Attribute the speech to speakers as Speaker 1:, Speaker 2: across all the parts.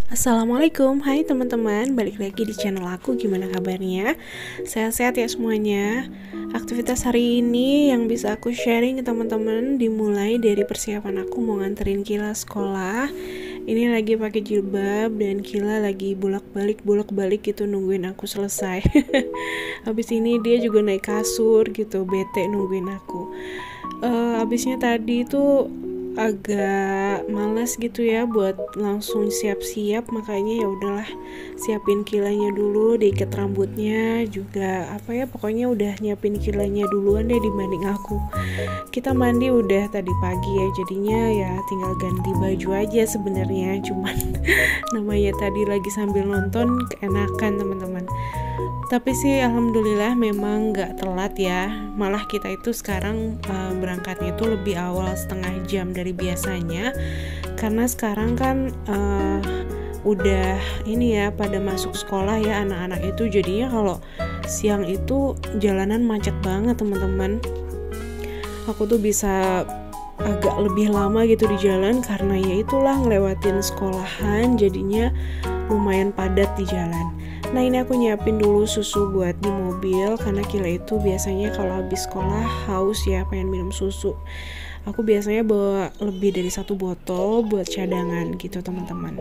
Speaker 1: Assalamualaikum, hai teman-teman, balik lagi di channel aku. Gimana kabarnya? Sehat-sehat ya semuanya. Aktivitas hari ini yang bisa aku sharing ke teman-teman dimulai dari persiapan aku mau nganterin Kila sekolah. Ini lagi pakai jilbab dan Kila lagi bolak-balik gitu nungguin aku selesai. Habis ini dia juga naik kasur gitu, bete nungguin aku. Habisnya tadi tuh agak malas gitu ya buat langsung siap-siap, makanya ya udahlah siapin Kilanya dulu, diikat rambutnya juga pokoknya udah nyiapin Kilanya duluan deh dibanding aku. Kita mandi udah tadi pagi ya, jadinya ya tinggal ganti baju aja sebenarnya, cuman namanya tadi lagi sambil nonton keenakan teman-teman. Tapi sih alhamdulillah memang gak telat ya. Malah kita itu sekarang berangkatnya itu lebih awal setengah jam dari biasanya. Karena sekarang kan udah ini ya pada masuk sekolah ya anak-anak itu. Jadinya kalau siang itu jalanan macet banget teman-teman. Aku tuh bisa agak lebih lama gitu di jalan karena ya itulah ngelewatin sekolahan, jadinya lumayan padat di jalan. Nah ini aku nyiapin dulu susu buat di mobil karena Kila itu biasanya kalau habis sekolah haus ya, pengen minum susu. Aku biasanya bawa lebih dari 1 botol buat cadangan gitu teman-teman.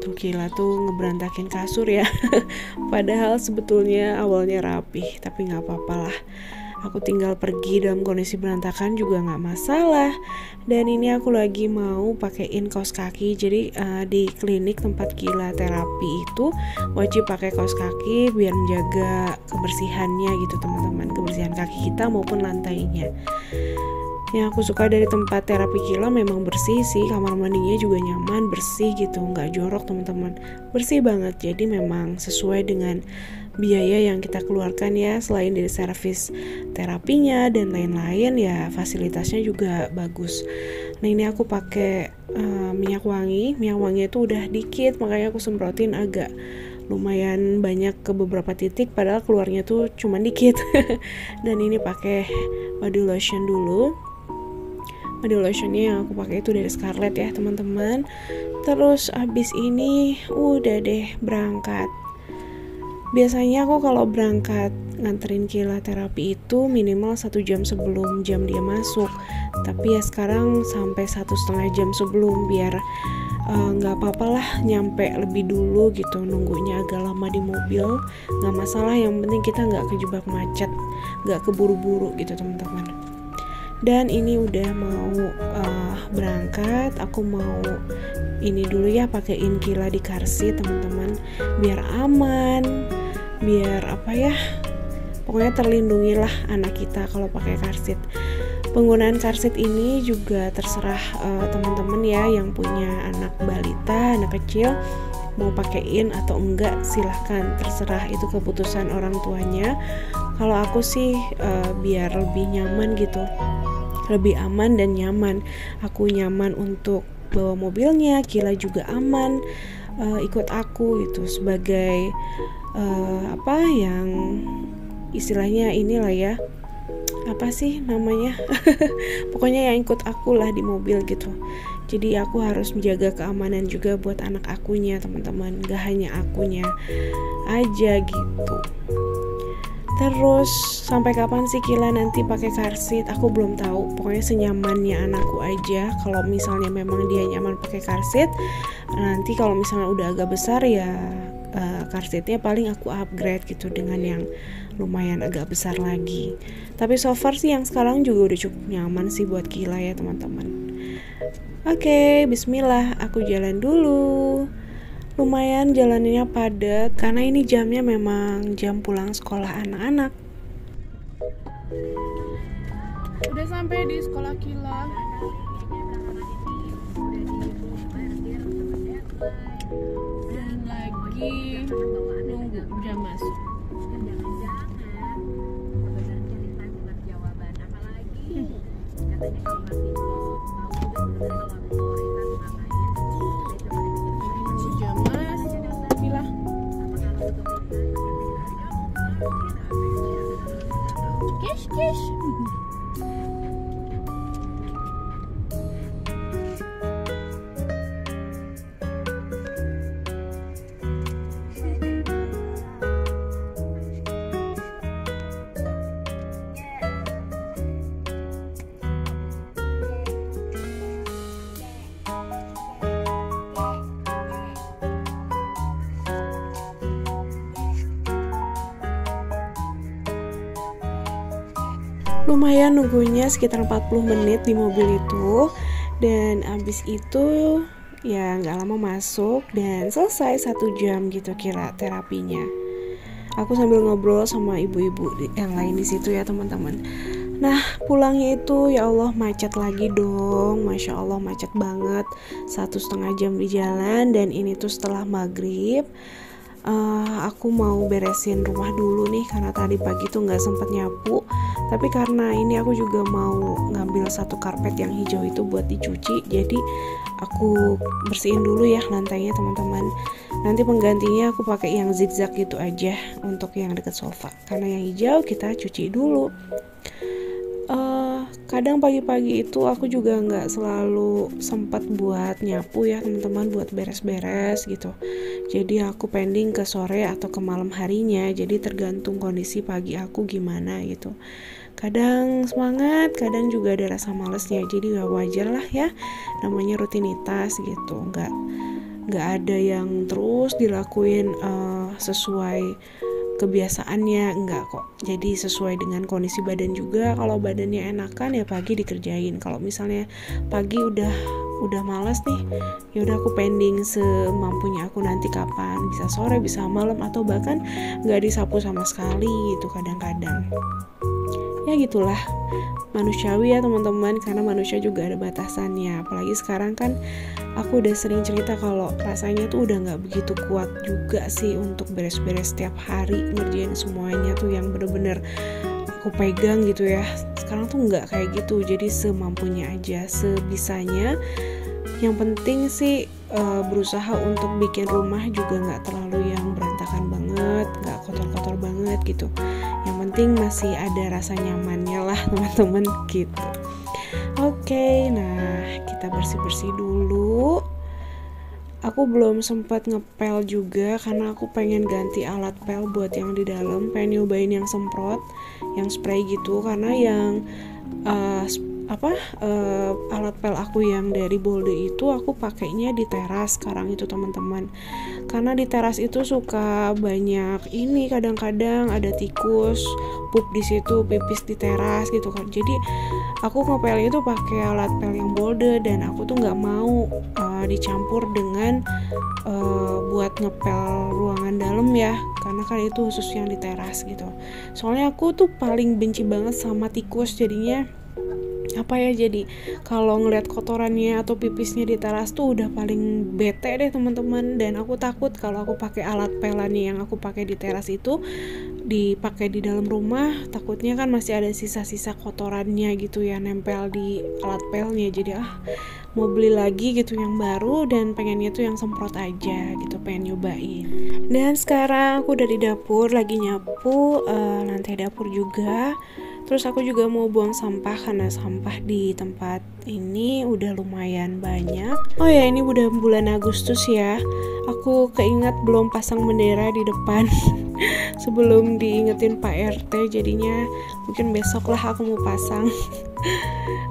Speaker 1: Tuh Kila tuh ngeberantakin kasur ya. Padahal sebetulnya awalnya rapih, tapi gak apa-apa lah. Aku tinggal pergi dalam kondisi berantakan juga gak masalah. Dan ini aku lagi mau pakein kaos kaki. Jadi di klinik tempat Kila terapi itu wajib pakai kaos kaki biar menjaga kebersihannya gitu teman-teman, kebersihan kaki kita maupun lantainya. Yang aku suka dari tempat terapi Kila memang bersih sih, kamar mandinya juga nyaman, bersih gitu, nggak jorok teman-teman, bersih banget. Jadi memang sesuai dengan biaya yang kita keluarkan ya, selain dari servis terapinya dan lain-lain ya fasilitasnya juga bagus. Nah ini aku pakai minyak wangi itu udah dikit, makanya aku semprotin agak lumayan banyak ke beberapa titik, padahal keluarnya tuh cuma dikit. Dan ini pakai body lotion dulu. Body lotionnya yang aku pakai itu dari Scarlett ya teman-teman. Terus abis ini udah deh berangkat. Biasanya aku kalau berangkat nganterin Kila terapi itu minimal 1 jam sebelum jam dia masuk. Tapi ya sekarang sampai 1,5 jam sebelum, biar nggak apa-apa lah nyampe lebih dulu gitu, nunggunya agak lama di mobil nggak masalah, yang penting kita nggak kejebak macet, nggak keburu-buru gitu teman-teman. Dan ini udah mau berangkat, aku mau ini dulu ya pakein Kila di car seat teman-teman, biar aman, biar pokoknya terlindungi lah anak kita kalau pakai car seat. Penggunaan car seat ini juga terserah teman-teman ya yang punya anak balita, anak kecil, mau pakein atau enggak silahkan, terserah, itu keputusan orang tuanya. Kalau aku sih biar lebih nyaman gitu, lebih aman dan nyaman. Aku nyaman untuk bawa mobilnya, Kila juga aman ikut aku gitu sebagai yang istilahnya inilah ya, apa sih namanya pokoknya yang ikut aku lah di mobil gitu. Jadi aku harus menjaga keamanan juga buat anak akunya teman-teman, gak hanya akunya aja gitu. Terus sampai kapan sih Kila nanti pakai car seat? Aku belum tahu. Pokoknya senyamannya anakku aja. Kalau misalnya memang dia nyaman pakai car seat, nanti kalau misalnya udah agak besar ya car seatnya paling aku upgrade gitu dengan yang lumayan agak besar lagi. Tapi so far sih yang sekarang juga udah cukup nyaman sih buat Kila ya teman-teman. Oke, bismillah, aku jalan dulu. Lumayan jalannya padat karena ini jamnya memang jam pulang sekolah anak-anak. Udah sampai di sekolah Kila. Dan lagi nunggu jam masuk. Kish. Lumayan nunggunya sekitar 40 menit di mobil itu. Dan abis itu ya nggak lama masuk dan selesai 1 jam gitu kira terapinya. Aku sambil ngobrol sama ibu-ibu yang lain di situ ya teman-teman. Nah pulangnya itu ya Allah macet lagi dong, Masya Allah macet banget, 1,5 jam di jalan. Dan ini tuh setelah maghrib. Aku mau beresin rumah dulu nih karena tadi pagi tuh nggak sempet nyapu. Tapi karena ini aku juga mau ngambil satu karpet yang hijau itu buat dicuci, jadi aku bersihin dulu ya lantainya teman-teman. Nanti penggantinya aku pakai yang zigzag gitu aja untuk yang deket sofa, karena yang hijau kita cuci dulu. Kadang pagi-pagi itu aku juga nggak selalu sempat buat nyapu ya teman-teman, buat beres-beres gitu. Jadi aku pending ke sore atau ke malam harinya, jadi tergantung kondisi pagi aku gimana gitu. Kadang semangat, kadang juga ada rasa malesnya, jadi wajar lah ya, namanya rutinitas gitu. Nggak ada yang terus dilakuin sesuai kebiasaannya, enggak kok. Jadi sesuai dengan kondisi badan juga. Kalau badannya enakan ya pagi dikerjain. Kalau misalnya pagi udah malas nih, ya udah aku pending semampunya aku, nanti kapan, bisa sore, bisa malam, atau bahkan nggak disapu sama sekali gitu kadang-kadang. Ya gitulah, manusiawi ya teman-teman, karena manusia juga ada batasannya. Apalagi sekarang kan aku udah sering cerita kalau rasanya tuh udah gak begitu kuat juga sih untuk beres-beres setiap hari, ngerjain semuanya tuh yang bener-bener aku pegang gitu ya. Sekarang tuh gak kayak gitu, jadi semampunya aja, sebisanya. Yang penting sih berusaha untuk bikin rumah juga gak terlalu yang berantakan banget, gak kotor-kotor banget gitu. Yang penting masih ada rasa nyamannya lah teman-teman gitu. Oke, nah kita bersih-bersih dulu. Aku belum sempat ngepel juga karena aku pengen ganti alat pel buat yang di dalam, pengen nyobain yang semprot, yang spray gitu, karena yang alat pel aku yang dari Bolde itu aku pakainya di teras sekarang itu teman-teman. Karena di teras itu suka banyak ini, kadang-kadang ada tikus pup di situ, pipis di teras gitu kan. Jadi aku ngepelnya itu pakai alat pel yang Bolde, dan aku tuh nggak mau dicampur dengan buat ngepel ruangan dalam ya, karena kan itu khusus yang di teras gitu. Soalnya aku tuh paling benci banget sama tikus, jadinya jadi kalau ngeliat kotorannya atau pipisnya di teras tuh udah paling bete deh teman-teman. Dan aku takut kalau aku pakai alat pelannya yang aku pakai di teras itu dipakai di dalam rumah, takutnya kan masih ada sisa-sisa kotorannya gitu ya nempel di alat pelnya. Jadi mau beli lagi gitu yang baru, dan pengennya tuh yang semprot aja gitu, pengen nyobain. Dan sekarang aku udah di dapur lagi nyapu lantai dapur juga. Terus aku juga mau buang sampah karena sampah di tempat ini udah lumayan banyak. Oh ya, ini udah bulan Agustus ya. Aku keinget belum pasang bendera di depan sebelum diingetin Pak RT, jadinya mungkin besok lah aku mau pasang.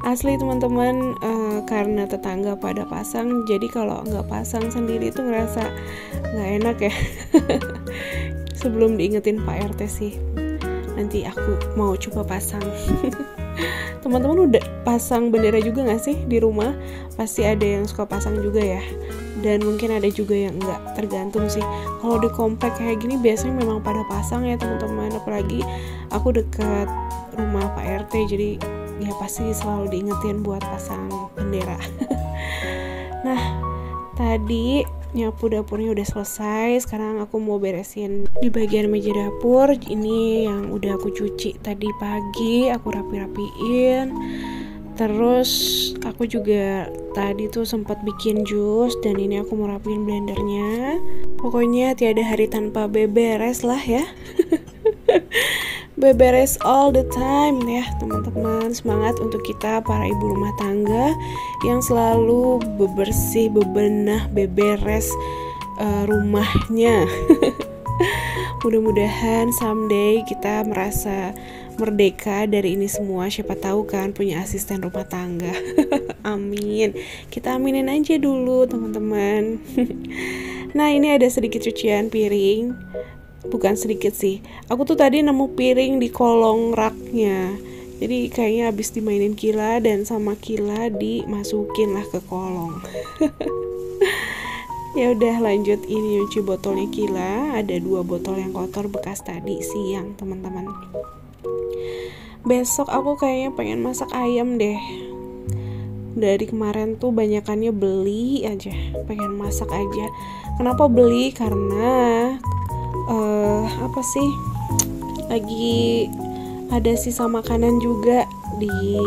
Speaker 1: Asli teman-teman, karena tetangga pada pasang, jadi kalau nggak pasang sendiri tuh ngerasa nggak enak ya. Sebelum diingetin Pak RT sih, nanti aku mau coba pasang. Teman-teman udah pasang bendera juga gak sih di rumah? Pasti ada yang suka pasang juga ya, dan mungkin ada juga yang enggak, tergantung sih. Kalau di komplek kayak gini biasanya memang pada pasang ya teman-teman, apalagi aku dekat rumah Pak RT, jadi ya pasti selalu diingetin buat pasang bendera. Nah, tadi nyapu dapurnya udah selesai. Sekarang aku mau beresin di bagian meja dapur. Ini yang udah aku cuci tadi pagi, aku rapi-rapiin. Terus aku juga tadi tuh sempat bikin jus, dan ini aku mau rapiin blendernya. Pokoknya tiada hari tanpa beberes lah ya. Beberes all the time ya teman-teman. Semangat untuk kita para ibu rumah tangga yang selalu bebersih, bebenah, beberes rumahnya. Mudah-mudahan someday kita merasa merdeka dari ini semua. Siapa tahu kan punya asisten rumah tangga. Amin. Kita aminin aja dulu teman-teman. Nah, ini ada sedikit cucian piring. Bukan sedikit sih, aku tuh tadi nemu piring di kolong raknya. Jadi kayaknya abis dimainin Kila dan sama Kila dimasukin lah ke kolong. Ya udah lanjut, ini nyuci botolnya Kila. Ada 2 botol yang kotor bekas tadi siang teman-teman. Besok aku kayaknya pengen masak ayam deh. Dari kemarin tuh banyakannya beli aja, pengen masak aja. Kenapa beli? Karena lagi ada sisa makanan juga di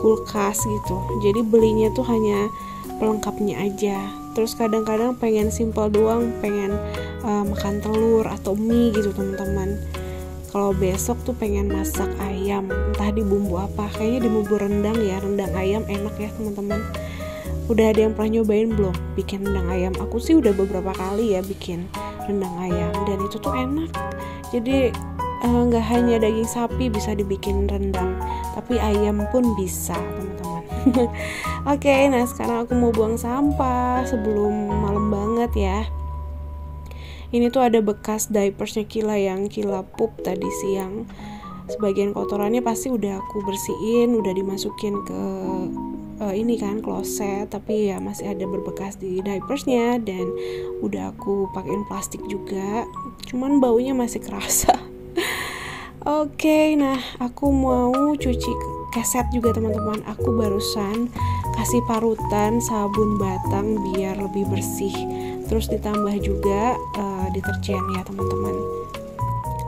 Speaker 1: kulkas gitu. Jadi belinya tuh hanya pelengkapnya aja. Terus kadang-kadang pengen simple doang, pengen makan telur atau mie gitu teman-teman. Kalau besok tuh pengen masak ayam, entah di bumbu apa, kayaknya di bumbu rendang ya, rendang ayam enak ya teman-teman. Udah ada yang pernah nyobain belum bikin rendang ayam? Aku sih udah beberapa kali ya bikin rendang ayam, dan itu tuh enak. Jadi nggak hanya daging sapi bisa dibikin rendang, tapi ayam pun bisa teman-teman. Oke, nah sekarang aku mau buang sampah sebelum malam banget ya. Ini tuh ada bekas diapersnya Kila yang Kila pup tadi siang. Sebagian kotorannya pasti udah aku bersihin, udah dimasukin ke ini kan kloset, tapi ya masih ada berbekas di diapersnya dan udah aku pakein plastik juga. Cuman baunya masih kerasa. Oke, nah aku mau cuci keset juga teman-teman. Aku barusan kasih parutan sabun batang biar lebih bersih. Terus ditambah juga deterjen ya teman-teman.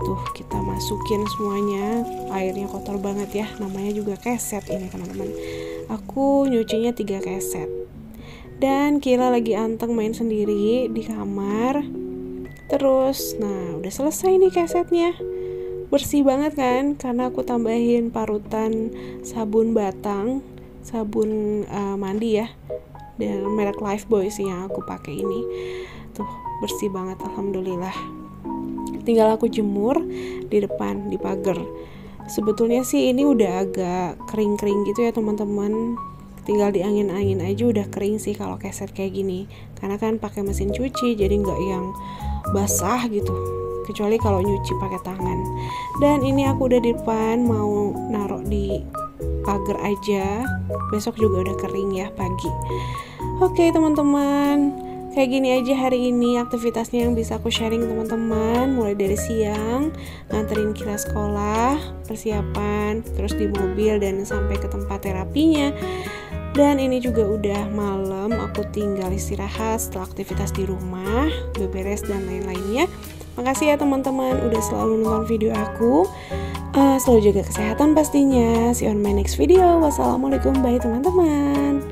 Speaker 1: Tuh kita masukin semuanya. Airnya kotor banget ya, namanya juga keset ini teman-teman. Aku nyucinya 3 keset. Dan Kila lagi anteng main sendiri di kamar. Terus nah udah selesai nih kesetnya. Bersih banget kan, karena aku tambahin parutan sabun batang, sabun mandi ya, dan merek Lifebuoy sih yang aku pakai ini. Tuh bersih banget alhamdulillah. Tinggal aku jemur di depan di pagar. Sebetulnya sih ini udah agak kering-kering gitu ya teman-teman. Tinggal diangin-angin aja udah kering sih kalau keset kayak gini. Karena kan pakai mesin cuci jadi nggak yang basah gitu. Kecuali kalau nyuci pakai tangan. Dan ini aku udah di depan mau naruh di pagar aja. Besok juga udah kering ya pagi. Oke teman-teman, kayak gini aja hari ini aktivitasnya yang bisa aku sharing teman-teman. Mulai dari siang nganterin Kila sekolah, persiapan, terus di mobil dan sampai ke tempat terapinya. Dan ini juga udah malam, aku tinggal istirahat setelah aktivitas di rumah, beberes dan lain-lainnya. Makasih ya teman-teman udah selalu nonton video aku. Selalu jaga kesehatan pastinya. See you on my next video. Wassalamualaikum, bye teman-teman.